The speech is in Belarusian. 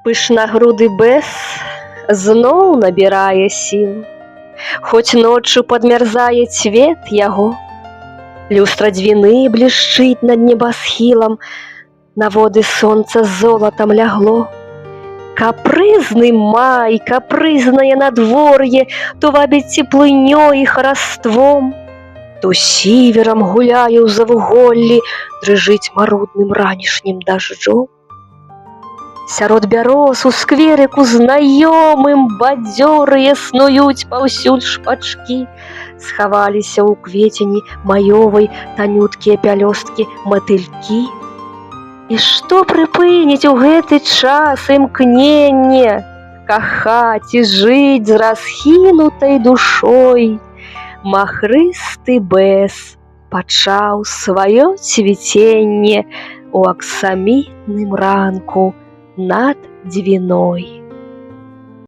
Пышнагруды бэс зноў набірае сілу, хоць ноччу падмярзае цвет яго. Люстра дзвіны блішчыць над небасхілам, на воды сонца золатам лягло. Капрызны май, капрызнае надвор'е, то вабіць цеплынёй і хараством, то сіверам гуляе ў завуголлі, дрыжыць марудным ранішнім дажджом. Сярод бяроз у скверыку знаёмым бадзёрыя снуюць паўсюль шпачкі, схаваліся ў кветені маёвай танюткія пялёсткі матылькі. І што прыпыніць у гэты час імкненне кахаць і жыць з расхінутай душой? Махрысты бэс пачаў сваё цвіценне ў аксамітным ранку над Двіной.